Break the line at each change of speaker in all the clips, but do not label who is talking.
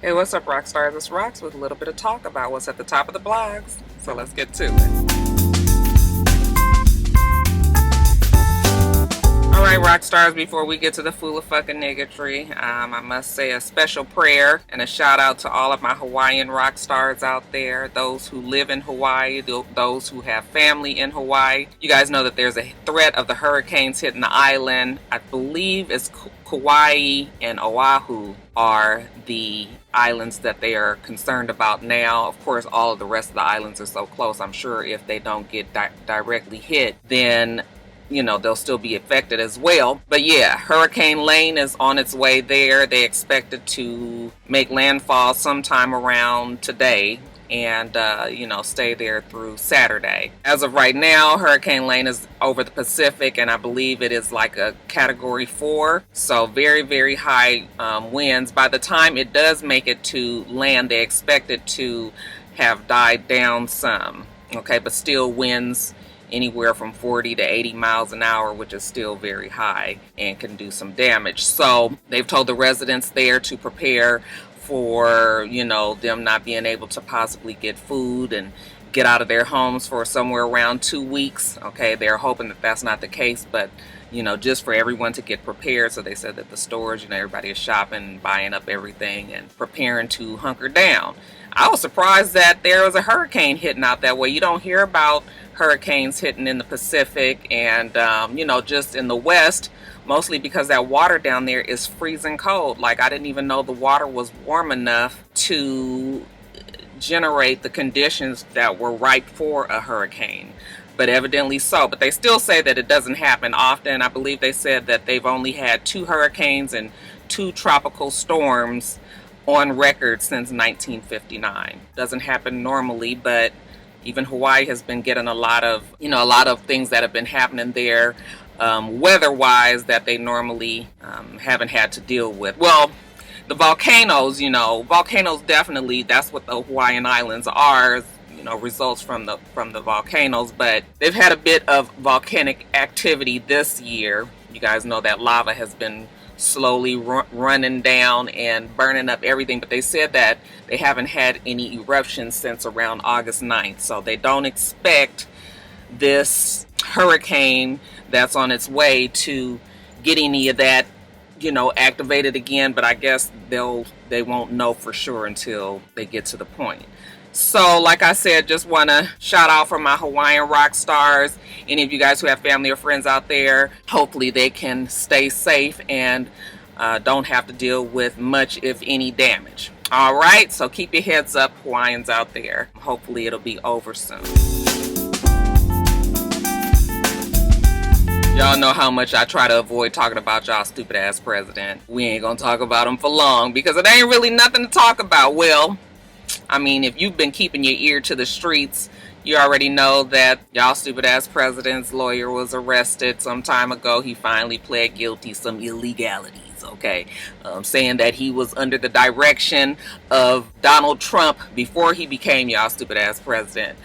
Hey, what's up, rock stars? It's Rocks with a little bit of talk about what's at the top of the blogs. So let's get to it. All right, rock stars, before we get to the fool of fucking niggatry, I must say a special prayer and a shout out to all of my Hawaiian rock stars out there, those who live in Hawaii, those who have family in Hawaii. You guys know that there's a threat of the hurricanes hitting the island. I believe it's Kauai and Oahu are the islands that they are concerned about now. Of course, all of the rest of the islands are so close. I'm sure if they don't get directly hit, then they'll still be affected as well. But yeah, Hurricane Lane is on its way there. They expect it to make landfall sometime around today and stay there through Saturday. As of right now, Hurricane Lane is over the Pacific, and I believe it is like a category 4, so very, very high winds. By the time it does make it to land, they expect it to have died down some, okay, but still winds anywhere from 40 to 80 miles an hour, which is still very high and can do some damage. So they've told the residents there to prepare for, them not being able to possibly get food and get out of their homes for somewhere around 2 weeks. Okay, they're hoping that that's not the case, but just for everyone to get prepared. So they said that the stores, everybody is shopping, buying up everything and preparing to hunker down. I was surprised that there was a hurricane hitting out that way. You don't hear about hurricanes hitting in the Pacific and, just in the West, mostly because that water down there is freezing cold. Like, I didn't even know the water was warm enough to generate the conditions that were ripe for a hurricane. But evidently so. But they still say that it doesn't happen often. I believe they said that they've only had 2 hurricanes and 2 tropical storms on record since 1959. Doesn't happen normally, but even Hawaii has been getting a lot of things that have been happening there weather-wise that they normally haven't had to deal with. Well, the volcanoes, volcanoes definitely, that's what the Hawaiian Islands are, results from the volcanoes, but they've had a bit of volcanic activity this year. You guys know that lava has been slowly running down and burning up everything, but they said that they haven't had any eruptions since around August 9th, so they don't expect this hurricane that's on its way to get any of that activated again, but I guess they won't know for sure until they get to the point. So like I said, just want to shout out for my Hawaiian rock stars. Any of you guys who have family or friends out there, hopefully they can stay safe and don't have to deal with much, if any, damage. All right, so keep your heads up, Hawaiians out there. Hopefully it'll be over soon. Y'all know how much I try to avoid talking about y'all stupid ass president. We ain't gonna talk about him for long because it ain't really nothing to talk about. Well, I mean, if you've been keeping your ear to the streets, you already know that y'all stupid ass president's lawyer was arrested some time ago. He finally pled guilty some illegalities, okay? Saying that he was under the direction of Donald Trump before he became y'all stupid ass president,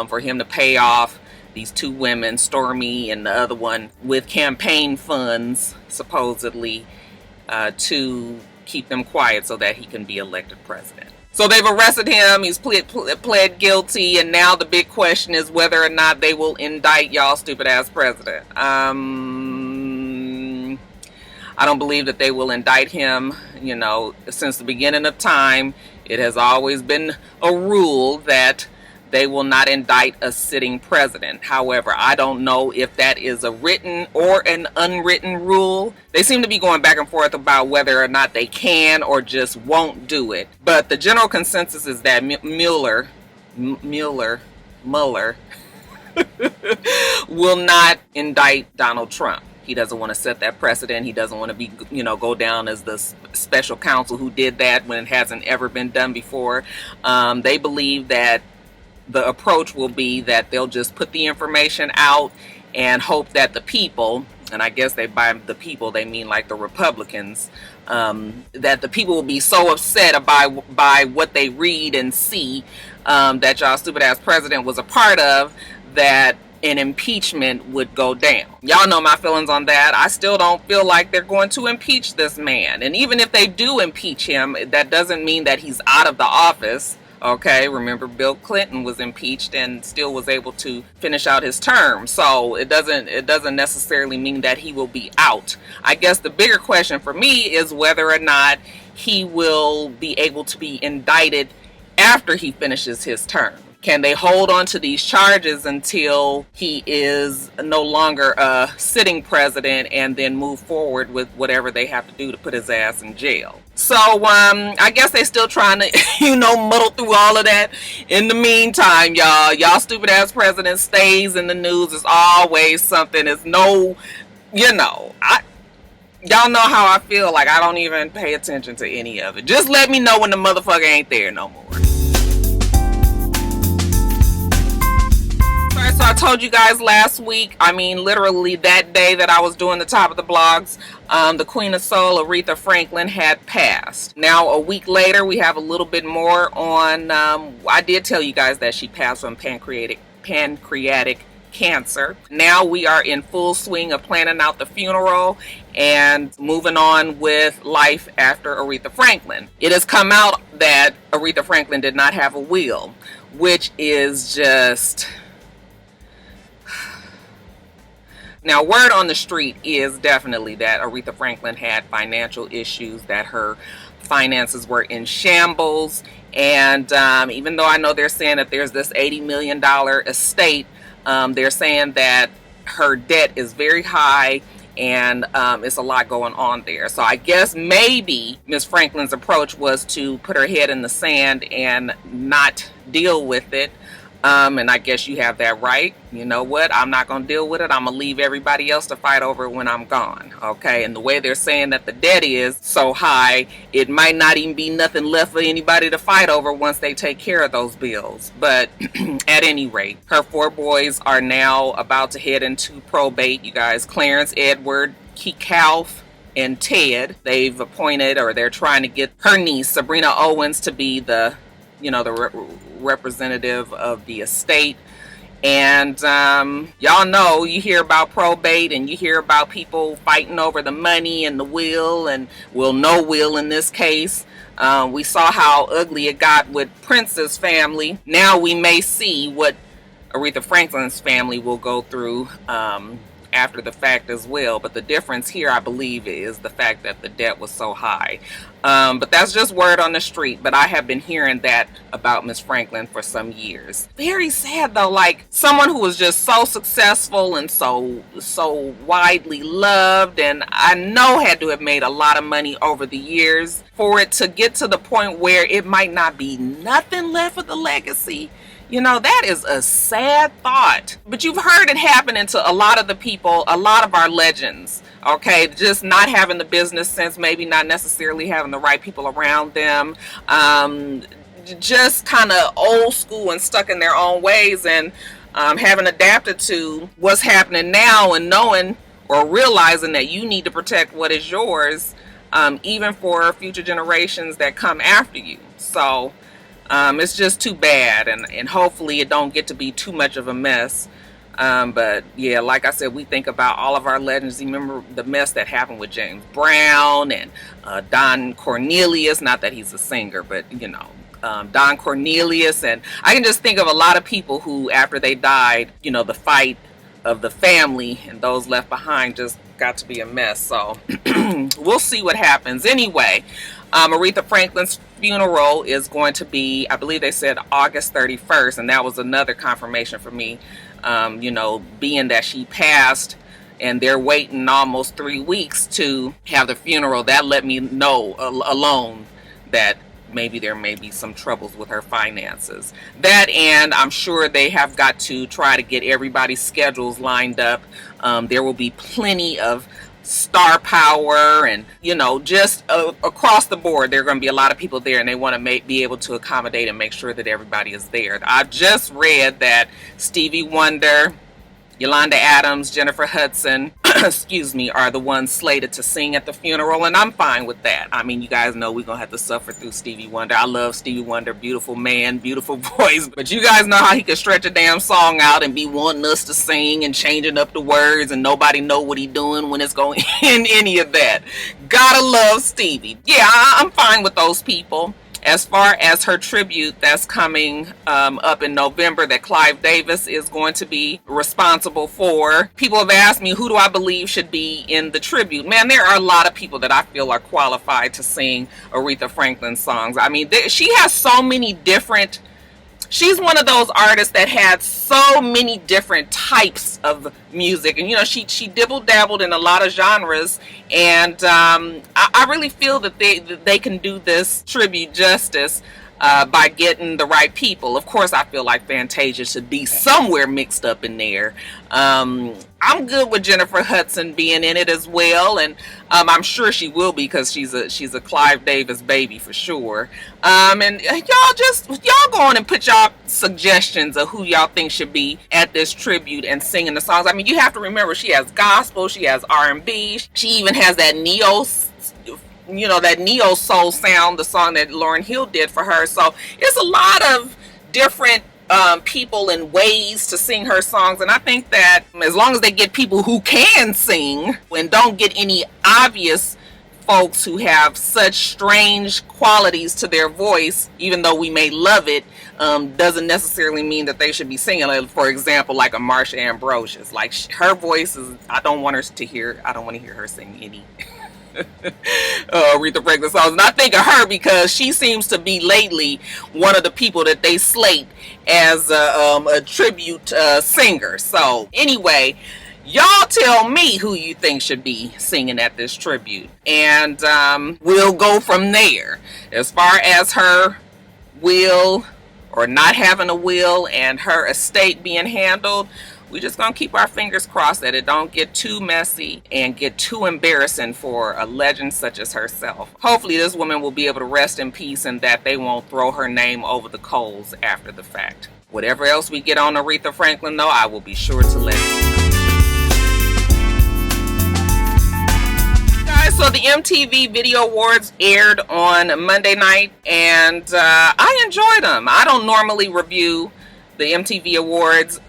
for him to pay off these 2 women, Stormy and the other one, with campaign funds, supposedly, to keep them quiet so that he can be elected president. So they've arrested him, he's pled guilty, and now the big question is whether or not they will indict y'all stupid ass president. I don't believe that they will indict him. Since the beginning of time, it has always been a rule that they will not indict a sitting president. However, I don't know if that is a written or an unwritten rule. They seem to be going back and forth about whether or not they can or just won't do it. But the general consensus is that Mueller will not indict Donald Trump. He doesn't want to set that precedent. He doesn't want to be, go down as the special counsel who did that when it hasn't ever been done before. They believe that the approach will be that they'll just put the information out and hope that the people, and I guess by the people they mean like the Republicans, that the people will be so upset by what they read and see that y'all stupid ass president was a part of, that an impeachment would go down. Y'all know my feelings on that. I still don't feel like they're going to impeach this man. And even if they do impeach him, that doesn't mean that he's out of the office. Okay, remember Bill Clinton was impeached and still was able to finish out his term. So it doesn't necessarily mean that he will be out. I guess the bigger question for me is whether or not he will be able to be indicted after he finishes his term. Can they hold on to these charges until he is no longer a sitting president and then move forward with whatever they have to do to put his ass in jail? So I guess they still trying to, muddle through all of that. In the meantime, y'all stupid ass president stays in the news. It's always something. It's no, y'all know how I feel. Like, I don't even pay attention to any of it. Just let me know when the motherfucker ain't there no more. So I told you guys last week, literally that day that I was doing the top of the blogs, the Queen of Soul, Aretha Franklin, had passed. Now, a week later, we have a little bit more on, I did tell you guys that she passed from pancreatic cancer. Now we are in full swing of planning out the funeral and moving on with life after Aretha Franklin. It has come out that Aretha Franklin did not have a will, which is just... Now, word on the street is definitely that Aretha Franklin had financial issues, that her finances were in shambles. And even though I know they're saying that there's this $80 million estate, they're saying that her debt is very high and it's a lot going on there. So I guess maybe Miss Franklin's approach was to put her head in the sand and not deal with it. And I guess you have that right. You know what? I'm not going to deal with it. I'm going to leave everybody else to fight over it when I'm gone. Okay. And the way they're saying that the debt is so high, it might not even be nothing left for anybody to fight over once they take care of those bills. But at any rate, her 4 boys are now about to head into probate. You guys, Clarence, Edward, Kekalf, and Ted. They've appointed, or they're trying to get her niece, Sabrina Owens, to be the representative of the estate. And y'all know, you hear about probate and you hear about people fighting over the money and the will, and no will in this case. We saw how ugly it got with Prince's family. Now we may see what Aretha Franklin's family will go through after the fact as well. But the difference here, I believe, is the fact that the debt was so high. But that's just word on the street. But I have been hearing that about Miss Franklin for some years. Very sad though, like someone who was just so successful and so widely loved, and I know had to have made a lot of money over the years, for it to get to the point where it might not be nothing left of the legacy. That is a sad thought. But you've heard it happening to a lot of the people, a lot of our legends, okay? Just not having the business sense, maybe not necessarily having the right people around them, just kind of old school and stuck in their own ways, and having adapted to what's happening now and knowing or realizing that you need to protect what is yours, even for future generations that come after you. So it's just too bad, and hopefully it don't get to be too much of a mess. But yeah, like I said, we think about all of our legends. Remember the mess that happened with James Brown and Don Cornelius, not that he's a singer, but Don Cornelius. And I can just think of a lot of people who, after they died, the fight of the family and those left behind just got to be a mess. So we'll see what happens. Anyway, Aretha Franklin's funeral is going to be, I believe they said August 31st, and that was another confirmation for me, being that she passed and they're waiting almost 3 weeks to have the funeral. That let me know alone that maybe there may be some troubles with her finances. That, and I'm sure they have got to try to get everybody's schedules lined up. There will be plenty of star power and just across the board. There are going to be a lot of people there, and they want to be able to accommodate and make sure that everybody is there. I just read that Stevie Wonder, Yolanda Adams, Jennifer Hudson, excuse me, are the ones slated to sing at the funeral, and I'm fine with that. I mean, you guys know we're gonna have to suffer through Stevie Wonder. I love Stevie Wonder, beautiful man, beautiful voice, but you guys know how he can stretch a damn song out and be wanting us to sing and changing up the words, and nobody know what he doing when it's going in any of that. Gotta love Stevie. Yeah, I'm fine with those people. As far as her tribute that's coming up in November that Clive Davis is going to be responsible for, people have asked me, who do I believe should be in the tribute? Man, there are a lot of people that I feel are qualified to sing Aretha Franklin songs. I mean, she has so many different... She's one of those artists that had so many different types of music, and you know, she dibble dabbled in a lot of genres, and I really feel that they can do this tribute justice by getting the right people. Of course, I feel like Fantasia should be somewhere mixed up in there. I'm good with Jennifer Hudson being in it as well, and I'm sure she will be, because she's a Clive Davis baby for sure. And y'all go on and put y'all suggestions of who y'all think should be at this tribute and singing the songs. I mean, you have to remember, she has gospel, she has R&B, she even has that neo soul sound, the song that Lauryn Hill did for her. So it's a lot of different people and ways to sing her songs, and I think that as long as they get people who can sing and don't get any obvious folks who have such strange qualities to their voice, even though we may love it, doesn't necessarily mean that they should be singing. Like, for example, like a Marsha Ambrosius, like her voice is, I don't want to hear her sing any Aretha Franklin songs. And I think of her because she seems to be lately one of the people that they slate as a tribute singer. So anyway, y'all tell me who you think should be singing at this tribute, and we'll go from there. As far as her will or not having a will and her estate being handled, we just gonna keep our fingers crossed that it don't get too messy and get too embarrassing for a legend such as herself. Hopefully this woman will be able to rest in peace, and that they won't throw her name over the coals after the fact. Whatever else we get on Aretha Franklin, though, I will be sure to let you know. Guys, so the MTV Video Awards aired on Monday night, and I enjoyed them. I don't normally review the MTV Awards.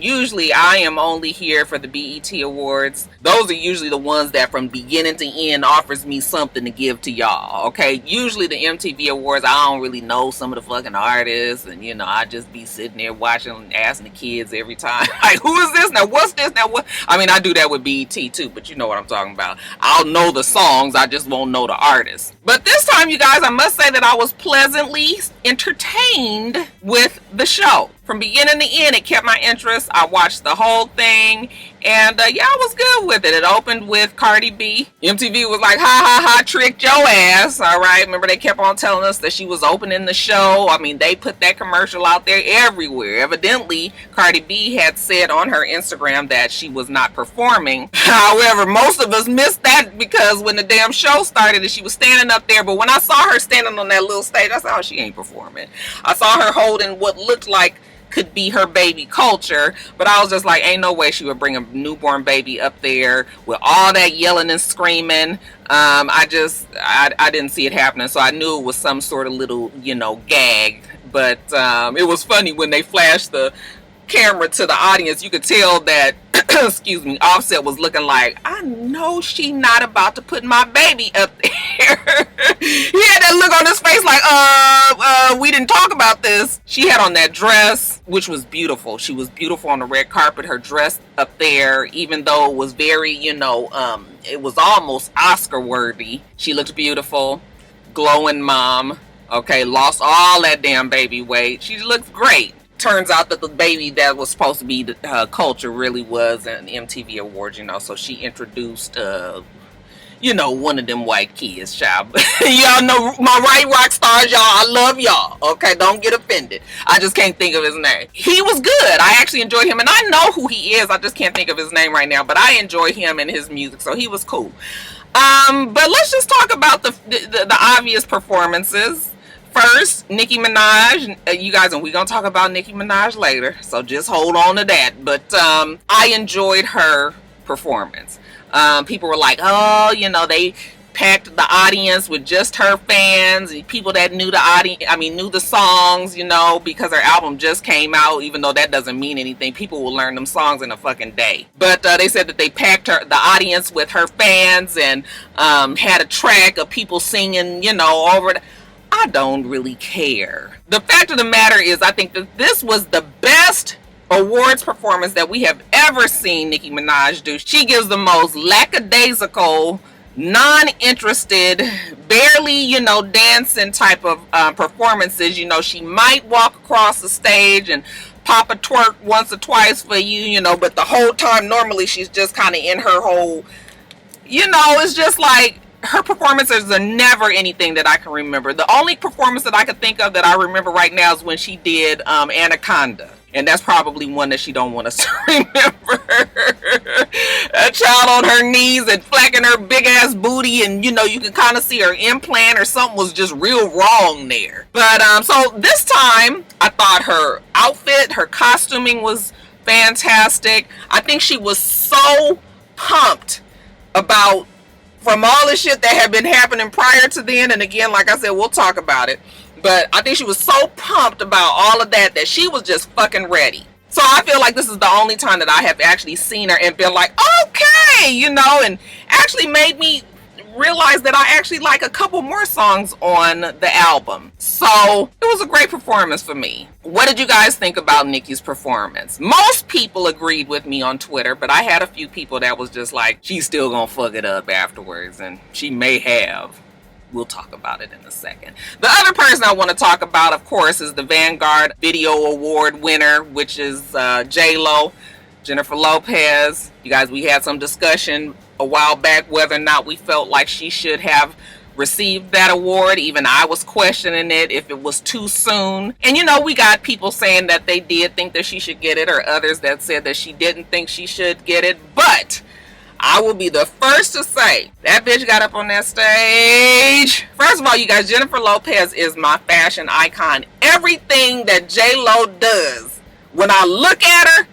Usually I am only here for the BET Awards. Those are usually the ones that from beginning to end offers me something to give to y'all, okay? Usually the MTV Awards, I don't really know some of the fucking artists, and you know, I just be sitting there watching and asking the kids every time, like, who is this? Now what's this? Now what? I mean, I do that with BET too, but you know what I'm talking about. I'll know the songs, I just won't know the artists. But this time, you guys, I must say that I was pleasantly entertained with the show. From beginning to end, it kept my interest. I watched the whole thing, and yeah, I was good with it. It opened with Cardi B. MTV was like, ha ha ha, tricked your ass. All right, remember they kept on telling us that she was opening the show. I mean, they put that commercial out there everywhere. Evidently, Cardi B had said on her Instagram that she was not performing. However, most of us missed that because when the damn show started and she was standing up there, but when I saw her standing on that little stage, I said, oh, she ain't performing. I saw her holding what looked like could be her baby Culture, but I was just like, ain't no way she would bring a newborn baby up there with all that yelling and screaming. I didn't see it happening, so I knew it was some sort of little, you know, gag. But it was funny when they flashed the camera to the audience. You could tell that excuse me, Offset was looking like, I know she not about to put my baby up there. He had that look on his face like, we didn't talk about this. She had on that dress, which was beautiful. She was beautiful on the red carpet. Her dress up there, even though it was very, you know, it was almost Oscar worthy. She looked beautiful, glowing mom. Okay, lost all that damn baby weight. She looked great. Turns out that the baby that was supposed to be the Culture really was an MTV Awards, you know, so she introduced, you know, one of them white kids, child. Y'all know my right rock stars, y'all. I love y'all, okay? Don't get offended. I just can't think of his name. He was good. I actually enjoyed him, and I know who he is. I just can't think of his name right now, but I enjoy him and his music, so he was cool. But let's just talk about the obvious performances. First, Nicki Minaj, you guys, and we're going to talk about Nicki Minaj later, so just hold on to that. But I enjoyed her performance. People were like, oh, they packed the audience with just her fans and people that knew the audience, knew the songs, because her album just came out, even though that doesn't mean anything. People will learn them songs in a fucking day. But they said that they packed the audience with her fans and had a track of people singing, over I don't really care. The fact of the matter is, I think that this was the best awards performance that we have ever seen Nicki Minaj do. She gives the most lackadaisical, non-interested, barely, dancing type of performances. She might walk across the stage and pop a twerk once or twice for you, but the whole time normally she's just kind of in her whole, it's just like her performances are never anything that I can remember. The only performance that I could think of that I remember right now is when she did Anaconda. And that's probably one that she don't want us to remember. A child on her knees and flacking her big ass booty, and you can kind of see her implant or something was just real wrong there. But so this time I thought her outfit, her costuming was fantastic. I think she was so pumped about from all the shit that had been happening prior to then. And again, like I said, we'll talk about it. But I think she was so pumped about all of that she was just fucking ready. So I feel like this is the only time that I have actually seen her and been like, okay, and actually made me realize that I actually like a couple more songs on the album. So it was a great performance for me. What did you guys think about Nicki's performance? Most people agreed with me on Twitter, but I had a few people that was just like, she's still gonna fuck it up afterwards, and she may have. We'll talk about it in a second. The other person I want to talk about, of course, is the Vanguard Video Award winner, which is J-Lo, Jennifer Lopez. You guys, we had some discussion a while back whether or not we felt like she should have received that award. Even I was questioning it, if it was too soon. And we got people saying that they did think that she should get it, or others that said that she didn't think she should get it. But I will be the first to say that bitch got up on that stage. First of all, you guys, Jennifer Lopez is my fashion icon. Everything that J-Lo does, when I look at her,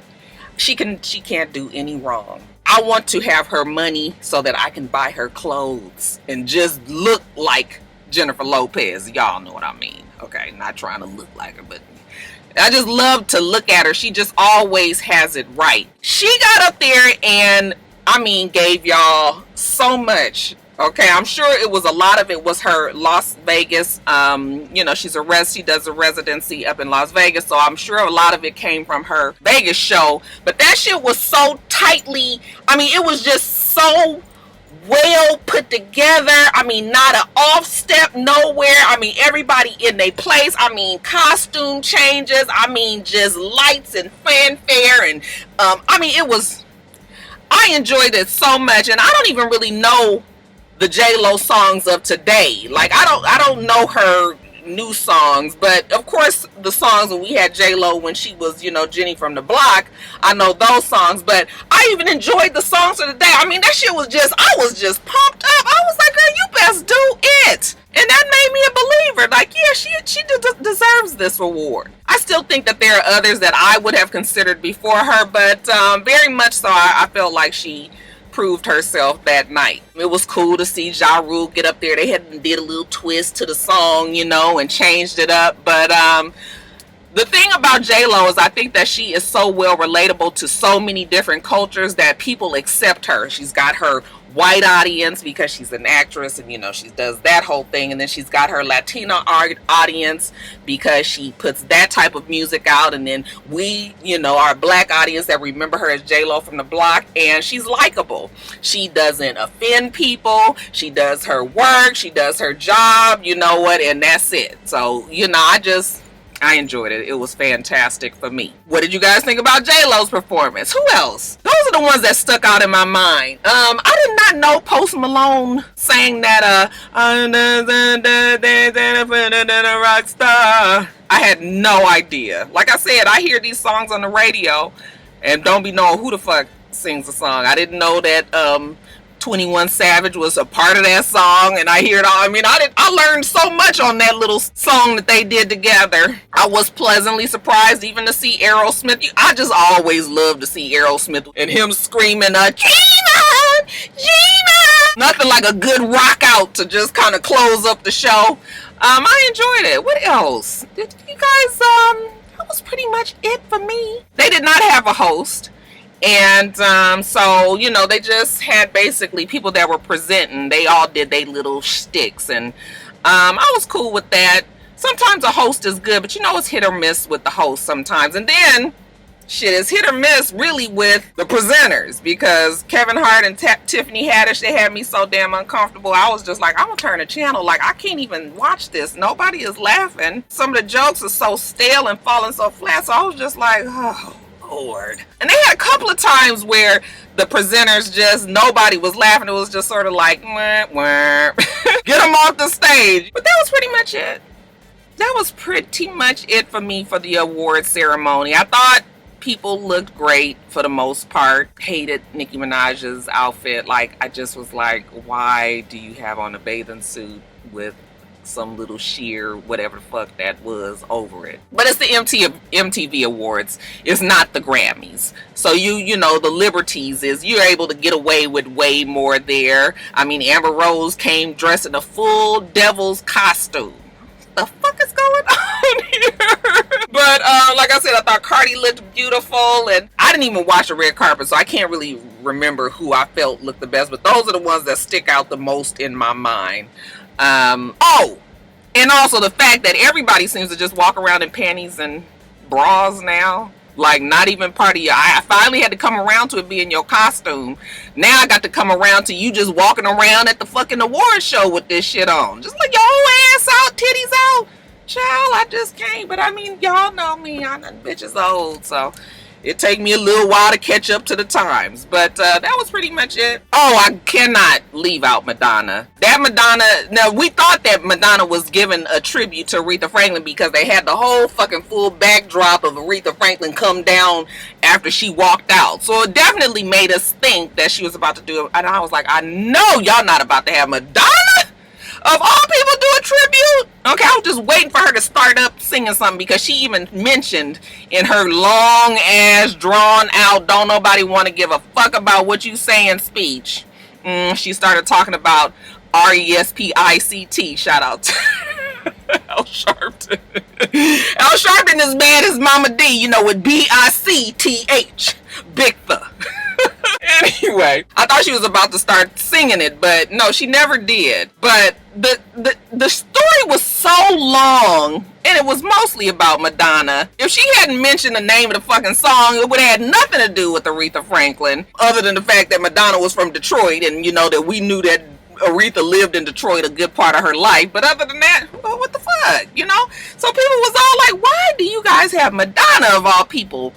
she can't do any wrong. I want to have her money so that I can buy her clothes and just look like Jennifer Lopez. Y'all know what I mean. Okay, not trying to look like her, but I just love to look at her. She just always has it right. She got up there and gave y'all so much. Okay, I'm sure it was a lot of it was her Las Vegas. She does a residency up in Las Vegas, so I'm sure a lot of it came from her Vegas show. But that shit was so tightly, it was just so well put together. Not an off step nowhere. Everybody in their place. Costume changes. Just lights and fanfare, and it was. I enjoyed it so much, and I don't even really know the J-Lo songs of today. Like I don't know her new songs, but of course the songs when we had J-Lo when she was, Jenny from the Block, I know those songs. But I even enjoyed the songs of the day. That shit was I was just pumped up. I was like, girl, you best do it. And that made me a believer. Like, yeah, she deserves this award. I still think that there are others that I would have considered before her, but very much so I felt like she proved herself that night. It was cool to see Ja Rule get up there. They did a little twist to the song, and changed it up. But the thing about J-Lo is I think that she is so well relatable to so many different cultures that people accept her. She's got her white audience because she's an actress and she does that whole thing, and then she's got her Latino audience because she puts that type of music out, and then we our black audience that remember her as J-Lo from the Block, and she's likable. She doesn't offend people. She does her work. She does her job, and that's it. So I enjoyed it. It was fantastic for me. What did you guys think about J-Lo's performance? Who else? Those are the ones that stuck out in my mind. I did not know Post Malone sang that rock star. I had no idea. Like I said, I hear these songs on the radio and don't be knowing who the fuck sings the song. I didn't know that 21 Savage was a part of that song, and I hear it all. I learned so much on that little song that they did together. I was pleasantly surprised even to see Aerosmith. I just always love to see Aerosmith and him screaming, Chima! Gina! Nothing like a good rock out to just kind of close up the show. I enjoyed it. What else? Did you guys, that was pretty much it for me. They did not have a host. And so, you know, they just had basically people that were presenting. They all did their little shticks. And I was cool with that. Sometimes a host is good, but you know, it's hit or miss with the host sometimes. And then, shit, it's hit or miss really with the presenters, because Kevin Hart and Tiffany Haddish, they had me so damn uncomfortable. I was just like, I'm gonna turn the channel. Like, I can't even watch this. Nobody is laughing. Some of the jokes are so stale and falling so flat. So I was just like, oh, Lord. And they had a couple of times where the presenters just, nobody was laughing. It was just sort of like, wah, wah. Get them off the stage. But that was pretty much it. That was pretty much it for me for the award ceremony. I thought people looked great for the most part. Hated Nicki Minaj's outfit. Like, I just was like, why do you have on a bathing suit with some little sheer whatever the fuck that was over it? But it's the MTV Awards. It's not the Grammys. So you know, the liberties is you're able to get away with way more there. I mean, Amber Rose came dressed in a full devil's costume. The fuck is going on here? But like I said, I thought Cardi looked beautiful, and I didn't even watch the red carpet, so I can't really remember who I felt looked the best, but those are the ones that stick out the most in my mind. Oh, and also the fact that everybody seems to just walk around in panties and bras now. Like, not even part of your... I finally had to come around to it being your costume. Now I got to come around to you just walking around at the fucking award show with this shit on. Just like your whole ass out, titties out. Child, I just can't. But I mean, y'all know me. I done bitches old, so... it take me a little while to catch up to the times. But that was pretty much it. Oh, I cannot leave out Madonna. That Madonna... Now, we thought that Madonna was giving a tribute to Aretha Franklin because they had the whole fucking full backdrop of Aretha Franklin come down after she walked out. So it definitely made us think that she was about to do it. And I was like, I know y'all not about to have Madonna, of all people, do a tribute. Okay, I was just waiting for her to start up singing something, because she even mentioned in her long ass drawn out don't nobody want to give a fuck about what you saying speech, she started talking about RESPICT. Shout out to Al Sharpton. Al Sharpton is bad as Mama D, you know, with BICTH, Big Thuh. Anyway, I thought she was about to start singing it, but no, she never did. But the story was so long, and it was mostly about Madonna. If she hadn't mentioned the name of the fucking song, it would have had nothing to do with Aretha Franklin, other than the fact that Madonna was from Detroit, and you know that we knew that Aretha lived in Detroit a good part of her life. But other than that, well, what the fuck, you know? So people was all like, why do you guys have Madonna, of all people,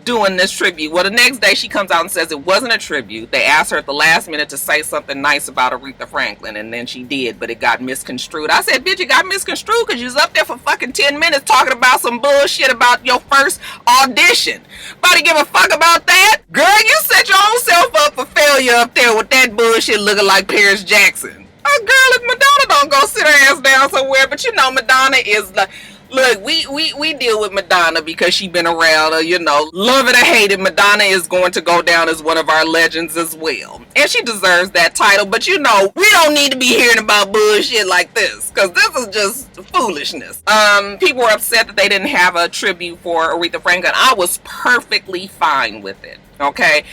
doing this tribute? Well, the next day she comes out and says it wasn't a tribute. They asked her at the last minute to say something nice about Aretha Franklin, and then she did, but it got misconstrued. I said, bitch, it got misconstrued because you was up there for fucking 10 minutes talking about some bullshit about your first audition. Nobody give a fuck about that? Girl, you set your own self up for failure up there with that bullshit looking like Paris Jackson. Oh, girl, if Madonna don't go sit her ass down somewhere, but you know Madonna is like... Look, we deal with Madonna because she been around, you know, love it or hate it, Madonna is going to go down as one of our legends as well. And she deserves that title, but you know, we don't need to be hearing about bullshit like this, because this is just foolishness. People were upset that they didn't have a tribute for Aretha Franklin. I was perfectly fine with it, okay?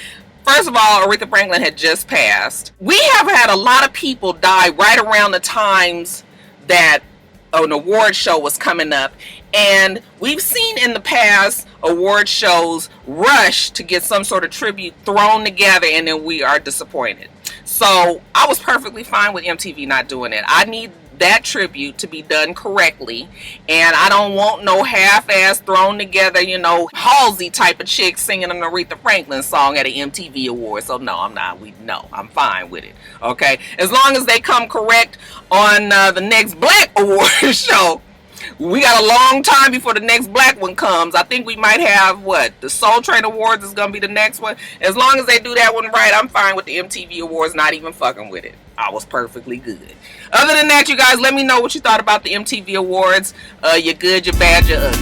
First of all, Aretha Franklin had just passed. We have had a lot of people die right around the times that an award show was coming up, and we've seen in the past award shows rush to get some sort of tribute thrown together, and then we are disappointed. So I was perfectly fine with MTV not doing it. I need that tribute to be done correctly, and I don't want no half-ass thrown together, you know, Halsey type of chick singing an Aretha Franklin song at an MTV award. So no, I'm not. I'm fine with it. Okay, as long as they come correct on the next Black award show. We got a long time before the next Black one comes. I think we might have, what, the Soul Train Awards is going to be the next one. As long as they do that one right, I'm fine with the MTV Awards, not even fucking with it. I was perfectly good. Other than that, you guys, let me know what you thought about the MTV Awards. You're good, you're bad, you're ugly.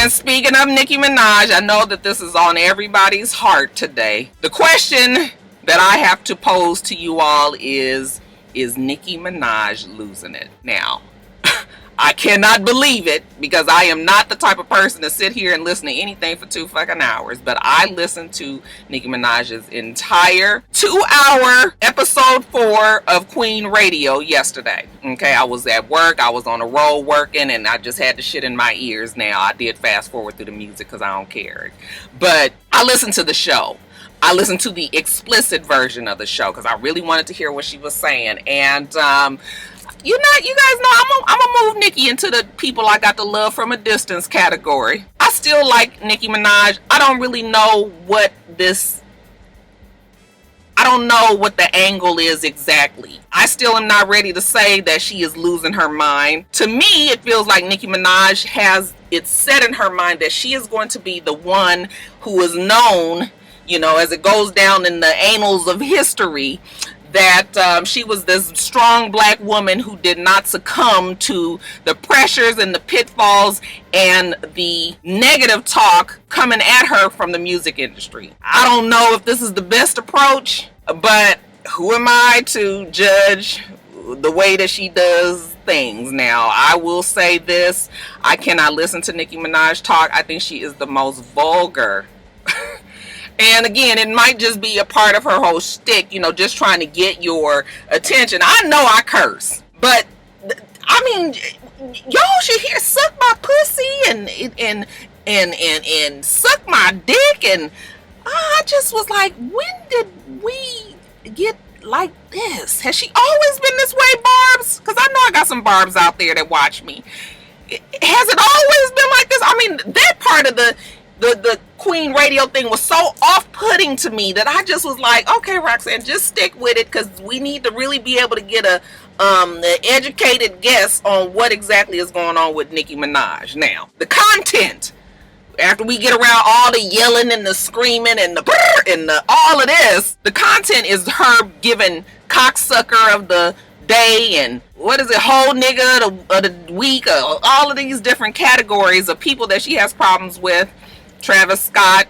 And speaking of Nicki Minaj, I know that this is on everybody's heart today. The question that I have to pose to you all is Nicki Minaj losing it? Now, I cannot believe it because I am not the type of person to sit here and listen to anything for 2 fucking hours. But I listened to Nicki Minaj's entire 2-hour episode 4 of Queen Radio yesterday. Okay, I was at work, I was on a roll working, and I just had the shit in my ears now. I did fast forward through the music because I don't care. But I listened to the show. I listened to the explicit version of the show because I really wanted to hear what she was saying. And, you guys know I'm gonna move Nicki into the people I got to love from a distance category. I still like Nicki Minaj. I don't really know what the angle is exactly. I still am not ready to say that she is losing her mind. To me, it feels like Nicki Minaj has it set in her mind that she is going to be the one who is known, as it goes down in the annals of history, that she was this strong black woman who did not succumb to the pressures and the pitfalls and the negative talk coming at her from the music industry. I don't know if this is the best approach, but who am I to judge the way that she does things? Now, I will say this. I cannot listen to Nicki Minaj talk. I think she is the most vulgar. And again, it might just be a part of her whole shtick, just trying to get your attention. I know I curse, but I mean, y'all should hear suck my pussy and suck my dick, and I just was like, when did we get like this? Has she always been this way, Barbs? Because I know I got some Barbs out there that watch me. Has it always been like this? I mean, that part of the Queen Radio thing was so off-putting to me that I just was like, okay, Roxanne, just stick with it, because we need to really be able to get an educated guess on what exactly is going on with Nicki Minaj. Now, the content, after we get around all the yelling and the screaming and the brrr and all of this, the content is her giving cocksucker of the day and what is it, whole nigga of the week, all of these different categories of people that she has problems with. Travis Scott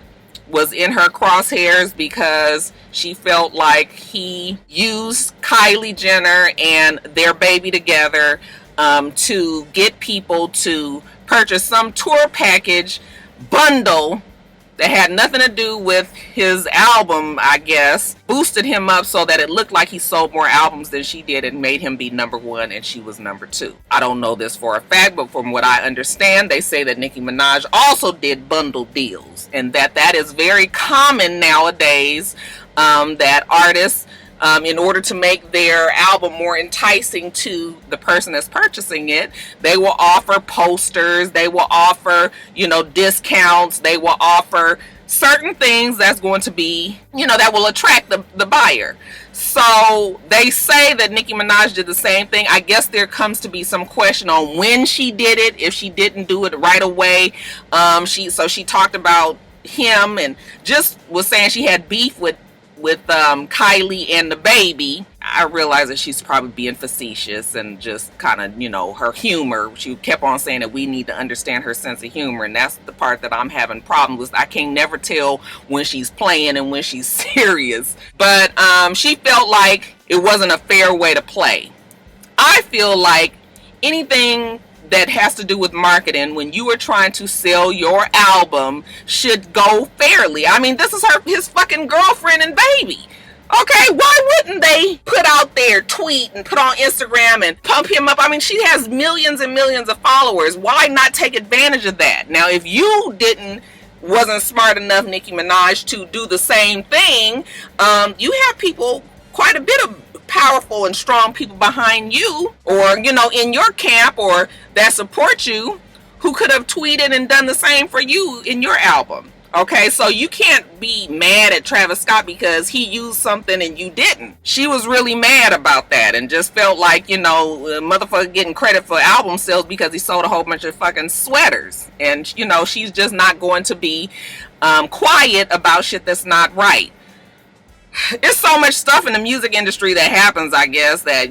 was in her crosshairs because she felt like he used Kylie Jenner and their baby together to get people to purchase some tour package bundle that had nothing to do with his album, I guess. Boosted him up so that it looked like he sold more albums than she did and made him be number 1 and she was number 2. I don't know this for a fact, but from what I understand, they say that Nicki Minaj also did bundle deals, and that is very common nowadays, that artists, in order to make their album more enticing to the person that's purchasing it, they will offer posters, they will offer, discounts, they will offer certain things that's going to be, that will attract the buyer. So they say that Nicki Minaj did the same thing. I guess there comes to be some question on when she did it, if she didn't do it right away. She talked about him and just was saying she had beef with Kylie and the baby. I realize that she's probably being facetious and just kind of, her humor. She kept on saying that we need to understand her sense of humor, and that's the part that I'm having problems with. I can never tell when she's playing and when she's serious. But she felt like it wasn't a fair way to play. I feel like anything that has to do with marketing, when you are trying to sell your album, should go fairly. I mean, this is his fucking girlfriend and baby. Okay, why wouldn't they put out their tweet and put on Instagram and pump him up? I mean, she has millions and millions of followers. Why not take advantage of that? Now, if you wasn't smart enough, Nicki Minaj, to do the same thing, you have people, quite a bit of powerful and strong people behind you, or in your camp, or that support you, who could have tweeted and done the same for you in your album. Okay, so you can't be mad at Travis Scott because he used something and you didn't. She was really mad about that and just felt like, motherfucker getting credit for album sales because he sold a whole bunch of fucking sweaters. And, she's just not going to be quiet about shit that's not right. It's so much stuff in the music industry that happens, I guess, that,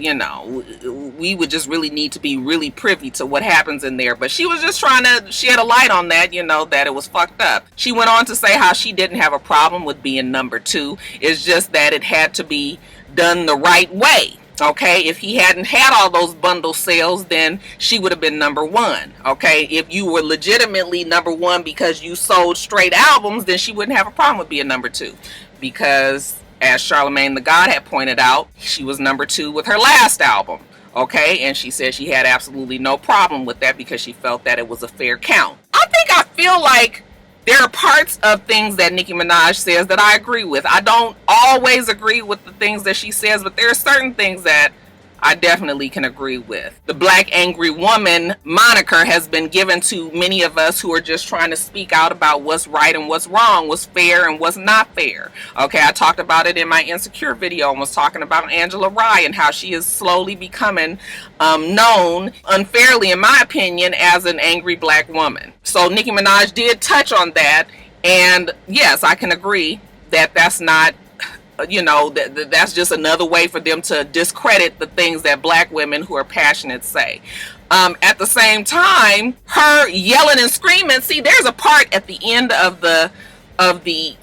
we would just really need to be really privy to what happens in there. But she was just trying to shed a light on that, that it was fucked up. She went on to say how she didn't have a problem with being number two. It's just that it had to be done the right way. Okay, if he hadn't had all those bundle sales, then she would have been number one. Okay, if you were legitimately number one because you sold straight albums, then she wouldn't have a problem with being number two. Because, as Charlemagne the God had pointed out, she was number two with her last album. Okay, and she said she had absolutely no problem with that because she felt that it was a fair count. I feel like there are parts of things that Nicki Minaj says that I agree with. I don't always agree with the things that she says, but there are certain things that I definitely can agree with. The Black Angry Woman moniker has been given to many of us who are just trying to speak out about what's right and what's wrong, what's fair and what's not fair. Okay, I talked about it in my Insecure video and was talking about Angela Rye and how she is slowly becoming known unfairly, in my opinion, as an angry black woman. So Nicki Minaj did touch on that, and yes, I can agree that that's not, that's just another way for them to discredit the things that black women who are passionate say. At the same time, her yelling and screaming, see, there's a part at the end of the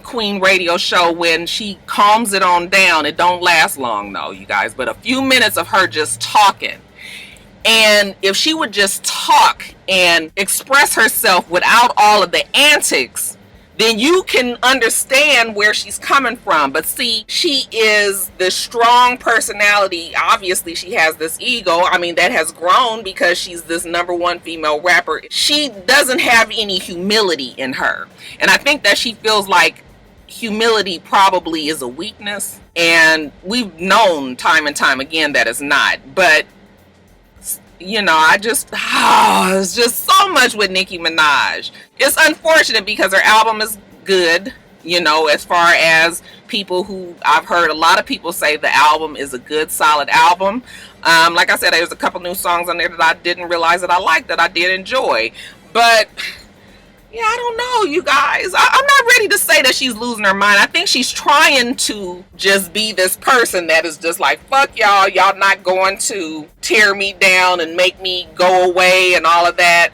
Queen radio show when she calms it on down. It don't last long though, you guys, but a few minutes of her just talking. And if she would just talk and express herself without all of the antics, then you can understand where she's coming from. But see, she is the strong personality. Obviously, she has this ego. I mean, that has grown because she's this number one female rapper. She doesn't have any humility in her. And I think that she feels like humility probably is a weakness. And we've known time and time again that it's not. But it's just so much with Nicki Minaj. It's unfortunate because her album is good, as far as people who I've heard a lot of people say the album is a good, solid album. Like I said, there's a couple new songs on there that I didn't realize that I liked, that I did enjoy. But yeah, I don't know, you guys. I'm not ready to say that she's losing her mind. I think she's trying to just be this person that is just like, fuck y'all. Y'all not going to tear me down and make me go away and all of that.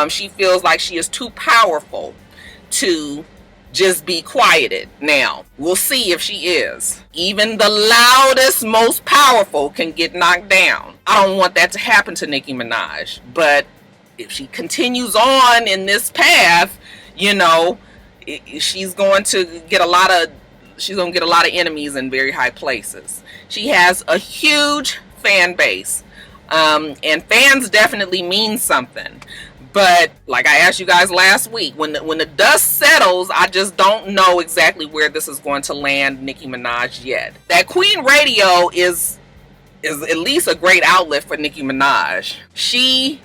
She feels like she is too powerful to just be quieted. Now, we'll see if she is. Even the loudest, most powerful can get knocked down. I don't want that to happen to Nicki Minaj, but if she continues on in this path, she's going to get a lot of enemies in very high places. She has a huge fan base, and fans definitely mean something. But like I asked you guys last week, when the dust settles, I just don't know exactly where this is going to land Nicki Minaj yet. That Queen Radio is at least a great outlet for Nicki Minaj. She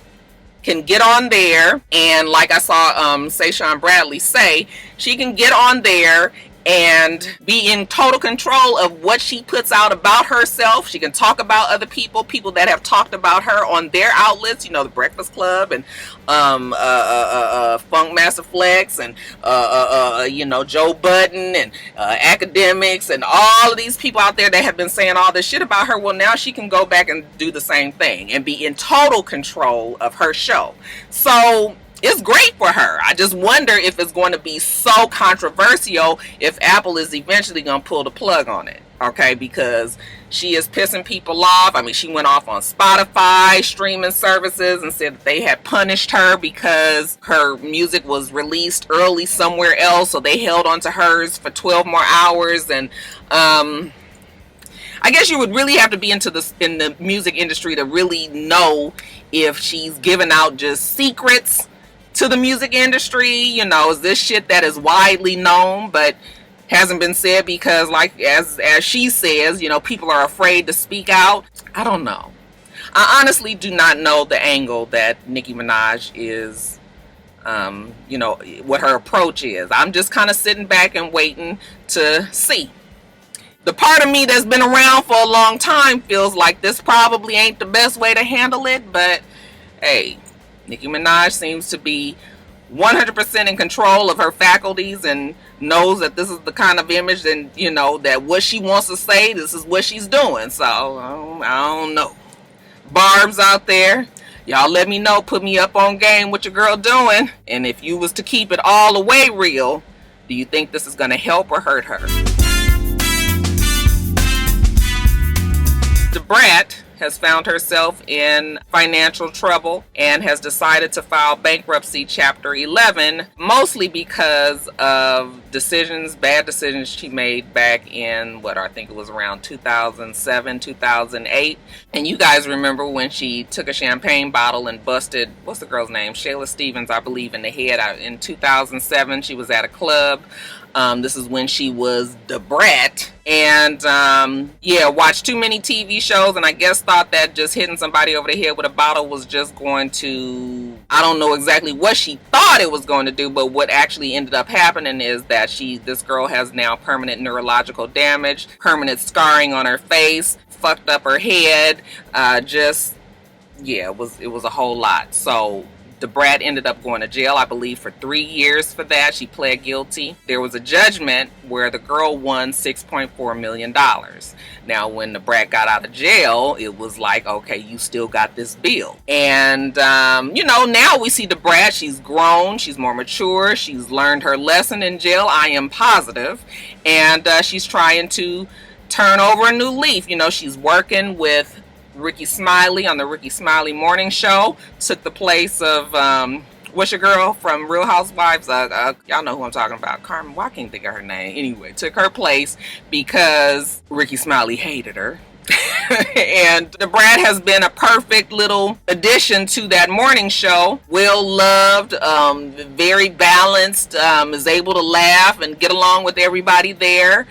can get on there, and like I saw Sayshawn Bradley say, she can get on there and be in total control of what she puts out about herself. She can talk about other people that have talked about her on their outlets, the Breakfast Club and Funk Master Flex and Joe Budden and Academics and all of these people out there that have been saying all this shit about her. Well, now she can go back and do the same thing and be in total control of her show. So it's great for her. I just wonder if it's going to be so controversial if Apple is eventually going to pull the plug on it. Okay, because she is pissing people off. I mean, she went off on Spotify streaming services and said that they had punished her because her music was released early somewhere else, so they held on to hers for 12 more hours. And I guess you would really have to be in the music industry to really know if she's giving out just secrets to the music industry. Is this shit that is widely known but hasn't been said because, like as she says, people are afraid to speak out? I don't know. I honestly do not know the angle that Nicki Minaj is, what her approach is. I'm just kind of sitting back and waiting to see. The part of me that's been around for a long time feels like this probably ain't the best way to handle it, but hey, Nicki Minaj seems to be 100% in control of her faculties and knows that this is the kind of image, and you know that what she wants to say, this is what she's doing. So I don't know. Barbs out there, y'all let me know, put me up on game what your girl doing, and if you was to keep it all the way real, do you think this is going to help or hurt her? The brat has found herself in financial trouble and has decided to file bankruptcy Chapter 11, mostly because of bad decisions she made back in, I think it was around 2007, 2008. And you guys remember when she took a champagne bottle and busted, what's the girl's name? Shayla Stevens, I believe, in the head. In 2007, she was at a club. This is when she was the brat, and watched too many TV shows, and I guess thought that just hitting somebody over the head with a bottle was just going to, I don't know exactly what she thought it was going to do, but what actually ended up happening is that this girl has now permanent neurological damage, permanent scarring on her face, fucked up her head, it was a whole lot. So the brat ended up going to jail, I believe, for 3 years for that. She pled guilty. There was a judgment where the girl won $6.4 million. Now, when the brat got out of jail, it was like, okay, you still got this bill. And, now we see the brat. She's grown. She's more mature. She's learned her lesson in jail, I am positive. And she's trying to turn over a new leaf. She's working with Ricky Smiley on the Ricky Smiley Morning Show. Took the place of what's your girl from Real Housewives? Y'all know who I'm talking about. Carmen. Why can't think of her name? Anyway, took her place because Ricky Smiley hated her. And the brat has been a perfect little addition to that morning show. Well loved, very balanced, is able to laugh and get along with everybody there.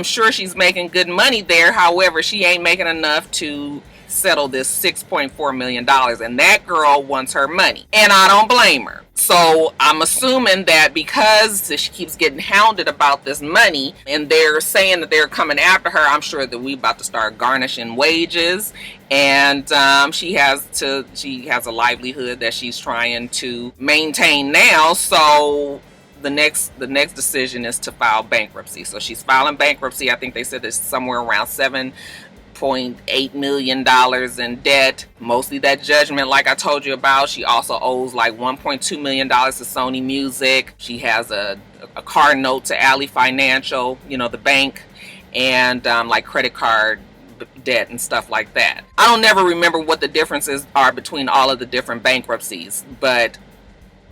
Sure, she's making good money there. However, she ain't making enough to settle this $6.4 million, and that girl wants her money, and I don't blame her. So I'm assuming that because she keeps getting hounded about this money and they're saying that they're coming after her, I'm sure that we about to start garnishing wages, and she has a livelihood that she's trying to maintain now. So the next decision is to file bankruptcy. So she's filing bankruptcy. I think they said it's somewhere around $7.8 million in debt, mostly that judgment like I told you about. She also owes like $1.2 million to Sony Music. She has a car note to Alley Financial, the bank, and like credit card debt and stuff like that. I don't never remember what the differences are between all of the different bankruptcies, but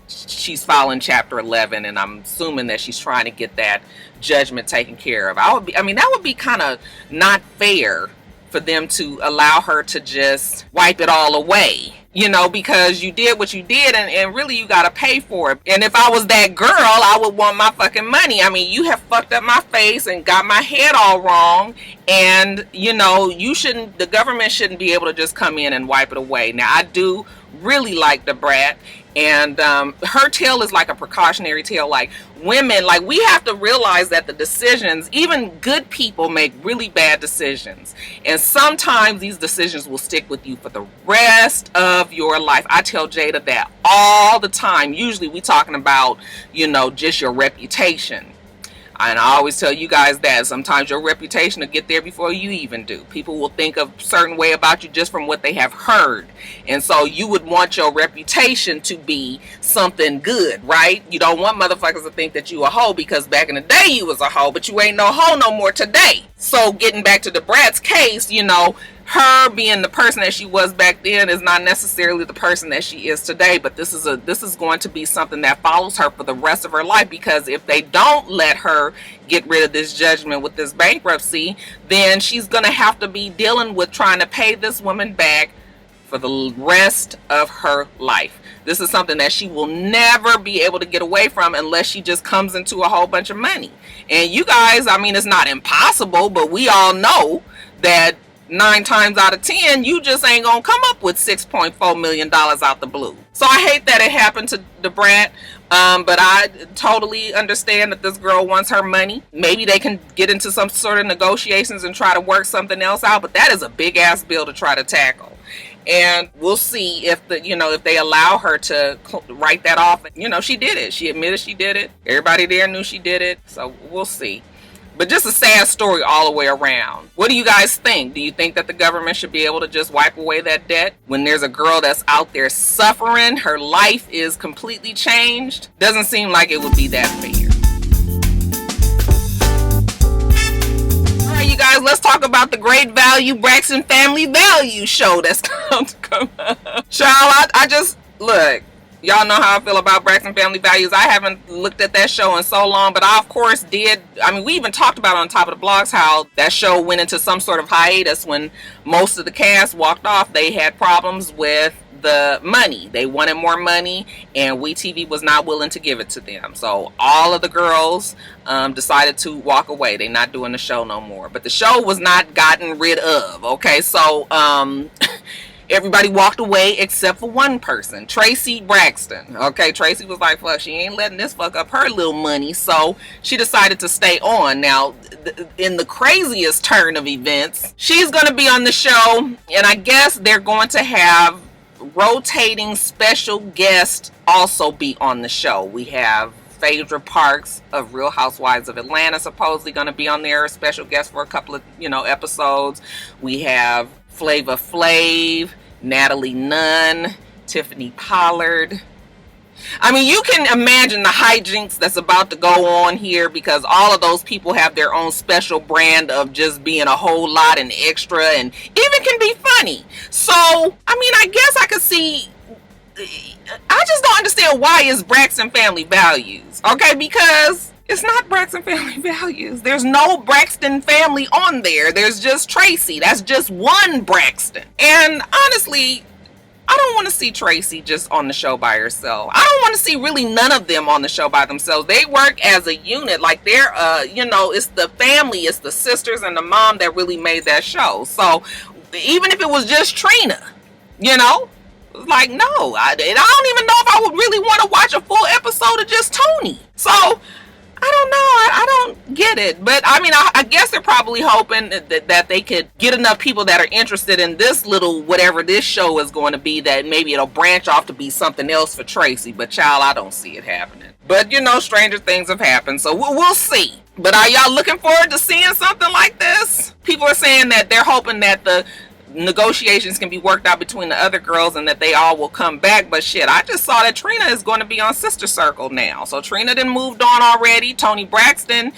she's filing Chapter 11, and I'm assuming that she's trying to get that judgment taken care of. That would be kind of not fair for them to allow her to just wipe it all away, because you did what you did, and really you gotta pay for it. And if I was that girl, I would want my fucking money. You have fucked up my face and got my head all wrong, and the government shouldn't be able to just come in and wipe it away. Now, I do really like the brat, and her tale is like a precautionary tale. Like, women, like, we have to realize that the decisions, even good people make really bad decisions, and sometimes these decisions will stick with you for the rest of your life. I tell Jada that all the time. Usually we talking about just your reputation. And I always tell you guys that sometimes your reputation will get there before you even do. People will think a certain way about you just from what they have heard. And so you would want your reputation to be something good, right? You don't want motherfuckers to think that you a hoe because back in the day you was a hoe, but you ain't no hoe no more today. So getting back to the brat's case, her being the person that she was back then is not necessarily the person that she is today, but this is going to be something that follows her for the rest of her life, because if they don't let her get rid of this judgment with this bankruptcy, then she's going to have to be dealing with trying to pay this woman back for the rest of her life. This is something that she will never be able to get away from unless she just comes into a whole bunch of money. And you guys, it's not impossible, but we all know that 9 times out of 10, you just ain't gonna come up with $6.4 million out the blue. So I hate that it happened to the brat, but I totally understand that this girl wants her money. Maybe they can get into some sort of negotiations and try to work something else out, but that is a big ass bill to try to tackle. And we'll see if if they allow her to write that off. She did it. She admitted she did it. Everybody there knew she did it. So we'll see. But just a sad story all the way around. What do you guys think? Do you think that the government should be able to just wipe away that debt when there's a girl that's out there suffering? Her life is completely changed. Doesn't seem like it would be that fair. All right, you guys, let's talk about the Great Value Braxton Family Value show that's going to come up. Child, I just, look. Y'all know how I feel about Braxton Family Values. I haven't looked at that show in so long, but I, of course, did. I mean, we even talked about on Top of the Blogs how that show went into some sort of hiatus when most of the cast walked off. They had problems with the money. They wanted more money, and WeTV was not willing to give it to them. So all of the girls decided to walk away. They're not doing the show no more. But the show was not gotten rid of. Okay, so everybody walked away except for one person, Tracy Braxton. Okay, Tracy was like, fuck, she ain't letting this fuck up her little money, so she decided to stay on. Now, in the craziest turn of events, she's going to be on the show, and I guess they're going to have rotating special guests also be on the show. We have Phaedra Parks of Real Housewives of Atlanta supposedly going to be on there, a special guest for a couple of episodes. We have Flava Flav, Natalie Nunn, Tiffany Pollard. I mean, you can imagine the hijinks that's about to go on here, because all of those people have their own special brand of just being a whole lot and extra, and even can be funny. So, I mean, I guess I could see, I just don't understand why it's Braxton Family Values, okay? Because it's not Braxton Family Values. There's no Braxton family on there. There's just Tracy. That's just one Braxton. And honestly, I don't want to see Tracy just on the show by herself. I don't want to see really none of them on the show by themselves. They work as a unit. Like they're, it's the family, it's the sisters and the mom that really made that show. So even if it was just Trina, like, no, I don't even know if I would really want to watch a full episode of just Tony. So I don't know. I don't get it. But I mean, I guess they're probably hoping that they could get enough people that are interested in this little whatever this show is going to be, that maybe it'll branch off to be something else for Tracy. But child, I don't see it happening. But stranger things have happened, so we'll see. But are y'all looking forward to seeing something like this? People are saying that they're hoping that the negotiations can be worked out between the other girls and that they all will come back. But shit, I just saw that Trina is going to be on Sister Circle now. So Trina done moved on already. Toni Braxton,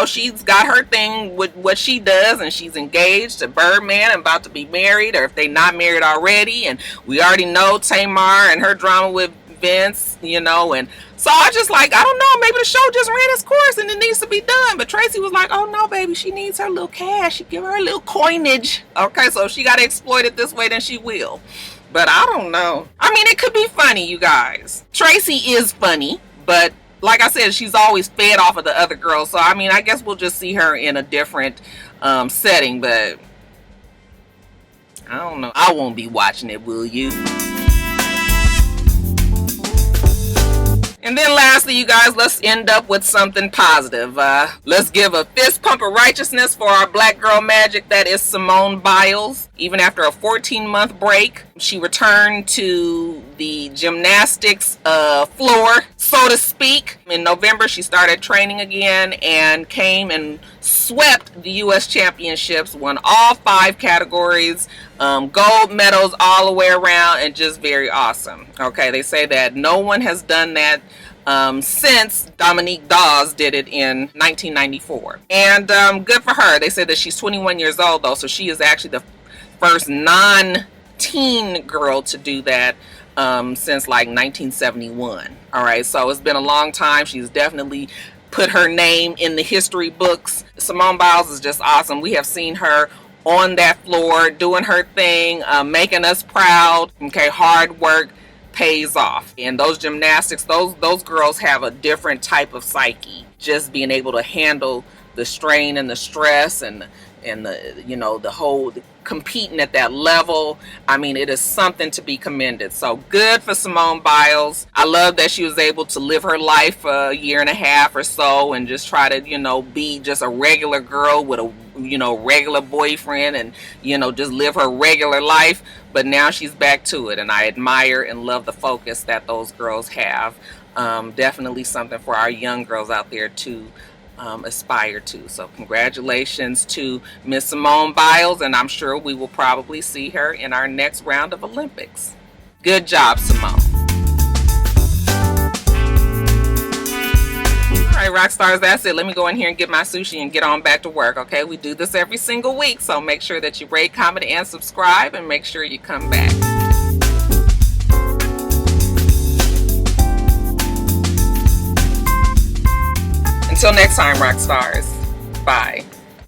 she's got her thing with what she does, and she's engaged to Birdman and about to be married, or if they not married already. And we already know Tamar and her drama with Vince, and so I just like, I don't know, maybe the show just ran its course and it needs to be done. But Tracy was like, oh no, baby, she needs her little cash. She give her a little coinage. Okay, so if she got to exploit it this way, then she will. But I don't know. I mean, it could be funny, you guys. Tracy is funny, but like I said, she's always fed off of the other girls. So I mean, I guess we'll just see her in a different setting. But I don't know. I won't be watching it, will you? And then lastly, you guys, let's end up with something positive. Let's give a fist pump of righteousness for our black girl magic that is Simone Biles. Even after a 14-month break, she returned to the gymnastics floor, so to speak. In November, she started training again and came and swept the U.S. championships, won all 5 categories, gold medals all the way around, and just very awesome. Okay, they say that no one has done that since Dominique Dawes did it in 1994. And good for her. They said that she's 21 years old, though, so she is actually the first non-teen girl to do that since like 1971. All right, so it's been a long time. She's definitely put her name in the history books. Simone Biles is just awesome. We have seen her on that floor doing her thing, making us proud. Okay, hard work pays off. And those gymnastics, those girls have a different type of psyche. Just being able to handle the strain and the stress and the whole competing at that level. I mean, it is something to be commended. So good for Simone Biles. I love that she was able to live her life for a year and a half or so and just try to, be just a regular girl with a regular boyfriend and, just live her regular life. But now she's back to it, and I admire and love the focus that those girls have. Definitely something for our young girls out there to aspire to. So congratulations to Miss Simone Biles, and I'm sure we will probably see her in our next round of Olympics. Good job, Simone. All right, rock stars, that's it. Let me go in here and get my sushi and get on back to work, okay? We do this every single week, so make sure that you rate, comment, and subscribe, and make sure you come back. Until next time, rock stars. Bye.